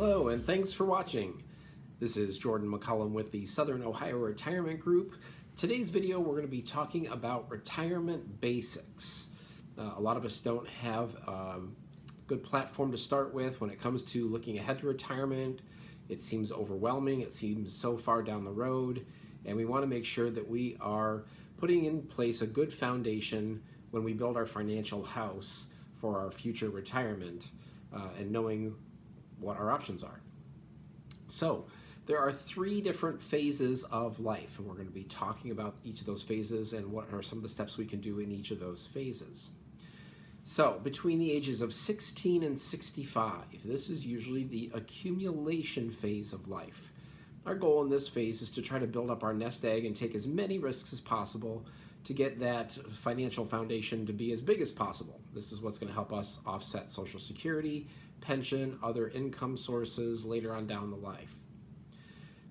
Hello, and thanks for watching. This is Jordan McCullum with the Southern Ohio Retirement Group. Today's video, we're going to be talking about retirement basics. A lot of us don't have a good platform to start with when it comes to looking ahead to retirement. It seems overwhelming. It seems so far down the road, and we want to make sure that we are putting in place a good foundation when we build our financial house for our future retirement and knowing what our options are. So there are three different phases of life, and we're going to be talking about each of those phases and what are some of the steps we can do in each of those phases. So between the ages of 16 and 65, this is usually the accumulation phase of life. Our goal in this phase is to try to build up our nest egg and take as many risks as possible to get that financial foundation to be as big as possible. This is what's going to help us offset Social Security, pension, other income sources later on down the life.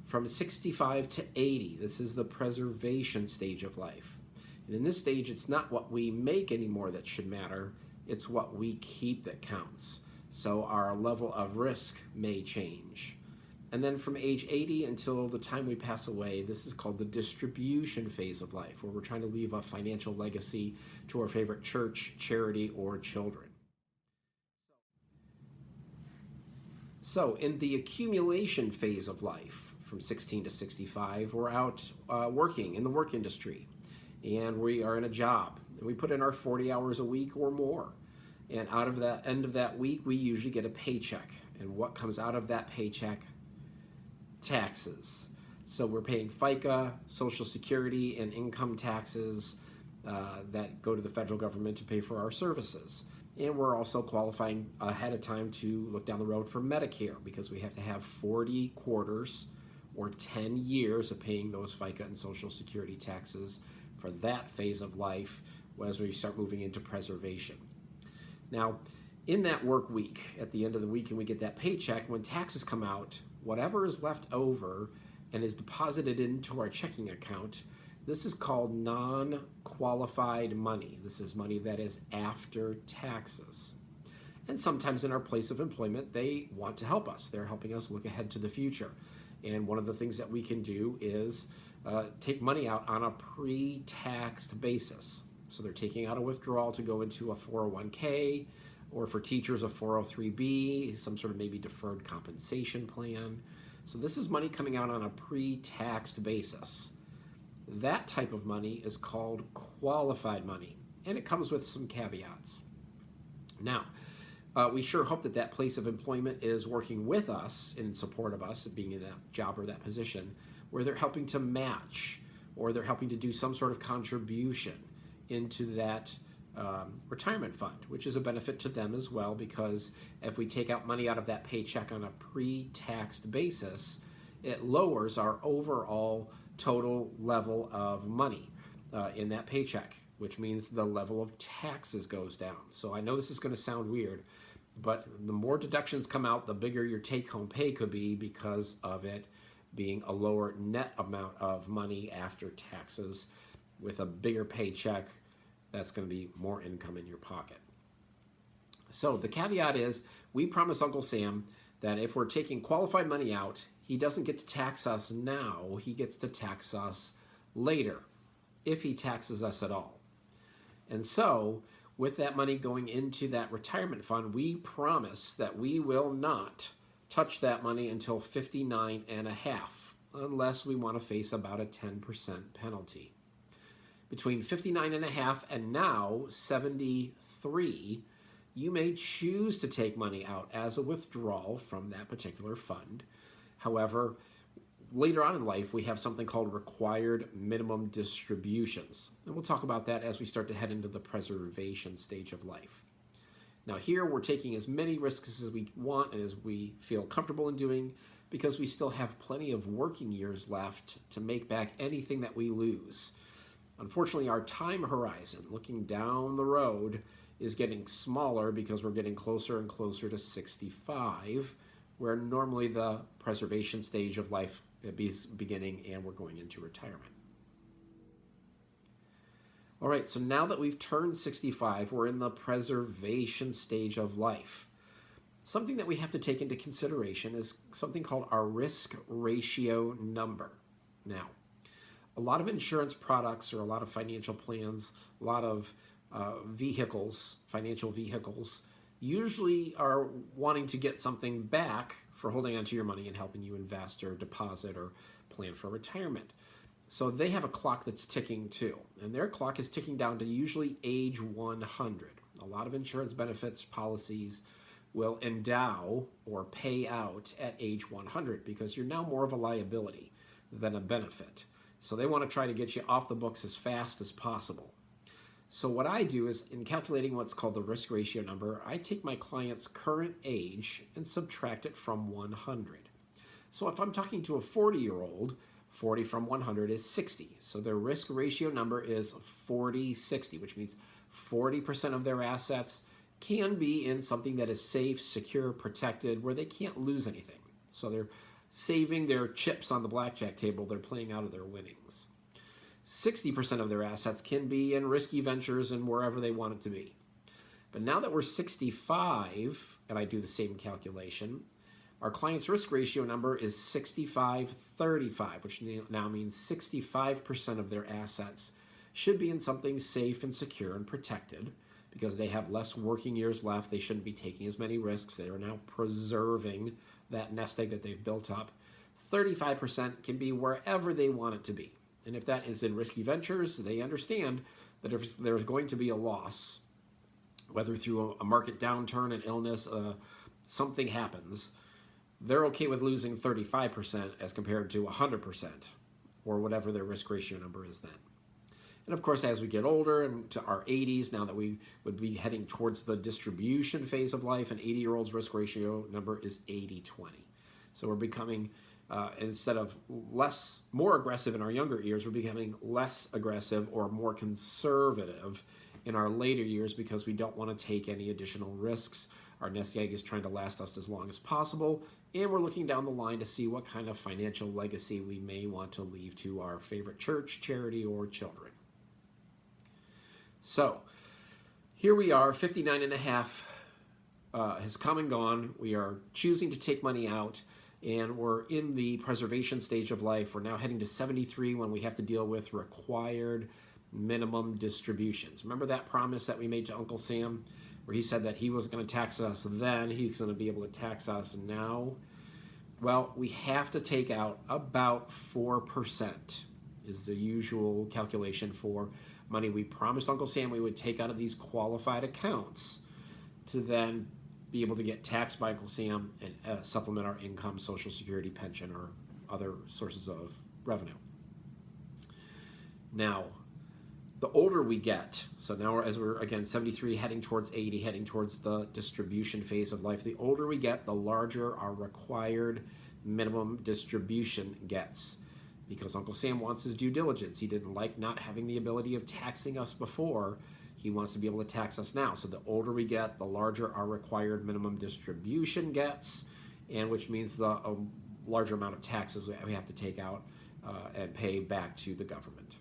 From 65 to 80, this is the preservation stage of life. And in this stage, it's not what we make anymore that should matter, it's what we keep that counts. So our level of risk may change. And then from age 80 until the time we pass away, this is called the distribution phase of life, where we're trying to leave a financial legacy to our favorite church, charity, or children. So in the accumulation phase of life, from 16 to 65, we're out working in the work industry, and we are in a job, and we put in our 40 hours a week or more. And out of the end of that week, we usually get a paycheck. And what comes out of that paycheck? Taxes. So we're paying FICA, Social Security, and income taxes that go to the federal government to pay for our services. And we're also qualifying ahead of time to look down the road for Medicare, because we have to have 40 quarters or 10 years of paying those FICA and Social Security taxes for that phase of life as we start moving into preservation. Now, in that work week, at the end of the week, and we get that paycheck, when taxes come out, whatever is left over and is deposited into our checking account, this is called non-qualified money. This is money that is after taxes. And sometimes in our place of employment, they want to help us. They're helping us look ahead to the future. And one of the things that we can do is take money out on a pre-taxed basis. So they're taking out a withdrawal to go into a 401k, or for teachers, a 403b, some sort of maybe deferred compensation plan. So this is money coming out on a pre-taxed basis. That type of money is called qualified money, and it comes with some caveats. Now, we sure hope that that place of employment is working with us in support of us being in that job or that position, where they're helping to match, or they're helping to do some sort of contribution into that retirement fund, which is a benefit to them as well, because if we take out money out of that paycheck on a pre-taxed basis, it lowers our overall total level of money in that paycheck, which means the level of taxes goes down. So I know this is going to sound weird, but the more deductions come out, the bigger your take-home pay could be, because of it being a lower net amount of money after taxes. With a bigger paycheck, that's going to be more income in your pocket. So the caveat is, we promise Uncle Sam that if we're taking qualified money out, he doesn't get to tax us now, he gets to tax us later, if he taxes us at all. And so, with that money going into that retirement fund, we promise that we will not touch that money until 59 and a half, unless we want to face about a 10% penalty. Between 59 and a half and now 73, you may choose to take money out as a withdrawal from that particular fund. However, later on in life, we have something called required minimum distributions. And we'll talk about that as we start to head into the preservation stage of life. Now here, we're taking as many risks as we want and as we feel comfortable in doing, because we still have plenty of working years left to make back anything that we lose. Unfortunately, our time horizon, looking down the road, is getting smaller because we're getting closer and closer to 65, where normally the preservation stage of life is beginning and we're going into retirement. All right, so now that we've turned 65, we're in the preservation stage of life. Something that we have to take into consideration is something called our risk ratio number. Now, a lot of insurance products or a lot of financial plans, a lot of vehicles, financial vehicles, usually are wanting to get something back for holding onto your money and helping you invest or deposit or plan for retirement. So they have a clock that's ticking too, and their clock is ticking down to usually age 100. A lot of insurance benefits policies will endow or pay out at age 100 because you're now more of a liability than a benefit. So they want to try to get you off the books as fast as possible. So what I do is, in calculating what's called the risk ratio number, I take my client's current age and subtract it from 100. So if I'm talking to a 40-year-old, 40 from 100 is 60. So their risk ratio number is 40-60, which means 40% of their assets can be in something that is safe, secure, protected, where they can't lose anything. So they're saving their chips on the blackjack table. They're playing out of their winnings. 60% of their assets can be in risky ventures and wherever they want it to be. But now that we're 65, and I do the same calculation, our client's risk ratio number is 65-35, which now means 65% of their assets should be in something safe and secure and protected because they have less working years left. They shouldn't be taking as many risks. They are now preserving that nest egg that they've built up. 35% can be wherever they want it to be. And if that is in risky ventures, they understand that if there's going to be a loss, whether through a market downturn, an illness, something happens, they're okay with losing 35% as compared to 100% or whatever their risk ratio number is then. And of course, as we get older and to our 80s, now that we would be heading towards the distribution phase of life, an 80-year-old's risk ratio number is 80-20. So we're becoming, instead of more aggressive in our younger years, we're becoming less aggressive or more conservative in our later years because we don't want to take any additional risks. Our nest egg is trying to last us as long as possible, and we're looking down the line to see what kind of financial legacy we may want to leave to our favorite church, charity, or children. So here we are, 59 and a half has come and gone. We are choosing to take money out, and we're in the preservation stage of life. We're now heading to 73 when we have to deal with required minimum distributions. Remember that promise that we made to Uncle Sam where he said that he was going to tax us then, he's going to be able to tax us now? Well, we have to take out about 4% is the usual calculation for money we promised Uncle Sam we would take out of these qualified accounts to then be able to get taxed by Uncle Sam and supplement our income, Social Security, pension, or other sources of revenue. Now, the older we get, so now as we're, again, 73, heading towards 80, heading towards the distribution phase of life, the older we get, the larger our required minimum distribution gets. Because Uncle Sam wants his due diligence. He didn't like not having the ability of taxing us before. He wants to be able to tax us now. So the older we get, the larger our required minimum distribution gets, and which means the larger amount of taxes we have to take out and pay back to the government.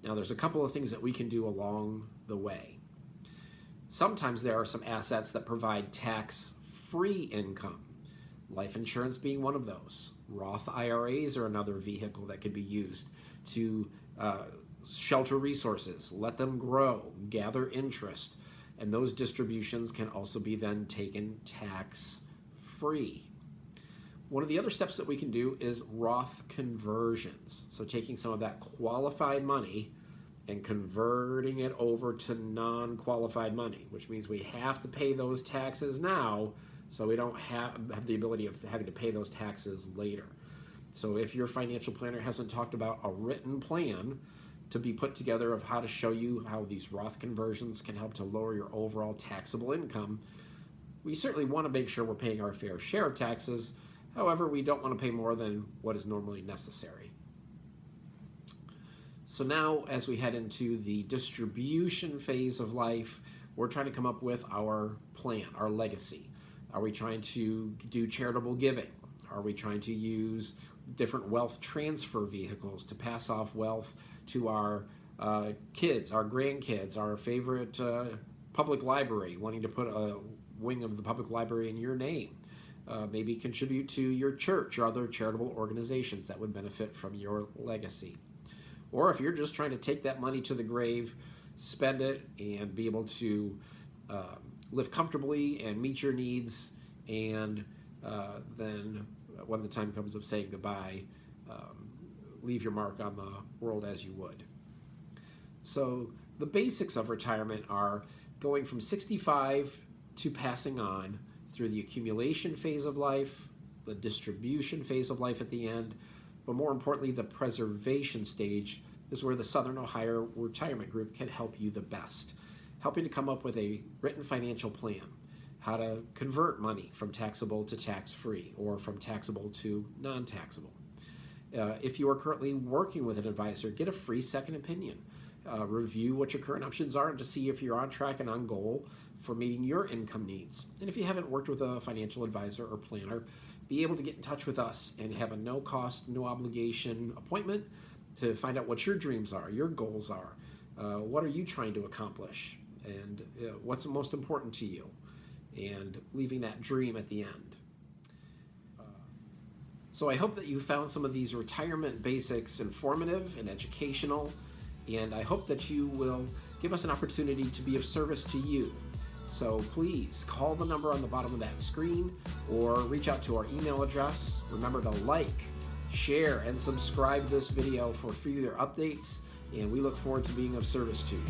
Now, there's a couple of things that we can do along the way. Sometimes there are some assets that provide tax-free income, life insurance being one of those. Roth IRAs are another vehicle that could be used to shelter resources, let them grow, gather interest, and those distributions can also be then taken tax-free. One of the other steps that we can do is Roth conversions. So taking some of that qualified money and converting it over to non-qualified money, which means we have to pay those taxes now so we don't have the ability of having to pay those taxes later. So if your financial planner hasn't talked about a written plan to be put together of how to show you how these Roth conversions can help to lower your overall taxable income, we certainly want to make sure we're paying our fair share of taxes. However, we don't want to pay more than what is normally necessary. So now, as we head into the distribution phase of life, we're trying to come up with our plan, our legacy. Are we trying to do charitable giving? Are we trying to use different wealth transfer vehicles to pass off wealth to our kids, our grandkids, our favorite public library, wanting to put wing of the public library in your name. Maybe contribute to your church or other charitable organizations that would benefit from your legacy. Or if you're just trying to take that money to the grave, spend it and be able to live comfortably and meet your needs, and then when the time comes of saying goodbye, leave your mark on the world as you would. So the basics of retirement are going from 65 to passing on through the accumulation phase of life, the distribution phase of life at the end, but more importantly, the preservation stage is where the Southern Ohio Retirement Group can help you the best, helping to come up with a written financial plan, how to convert money from taxable to tax-free or from taxable to non-taxable. If you are currently working with an advisor, get a free second opinion. Review what your current options are to see if you're on track and on goal for meeting your income needs. And if you haven't worked with a financial advisor or planner, be able to get in touch with us and have a no cost, no obligation appointment to find out what your dreams are, your goals are, what are you trying to accomplish, and what's most important to you, and leaving that dream at the end. So I hope that you found some of these retirement basics informative and educational, and I hope that you will give us an opportunity to be of service to you. So please call the number on the bottom of that screen or reach out to our email address. Remember to like, share, and subscribe this video for further updates, and we look forward to being of service to you.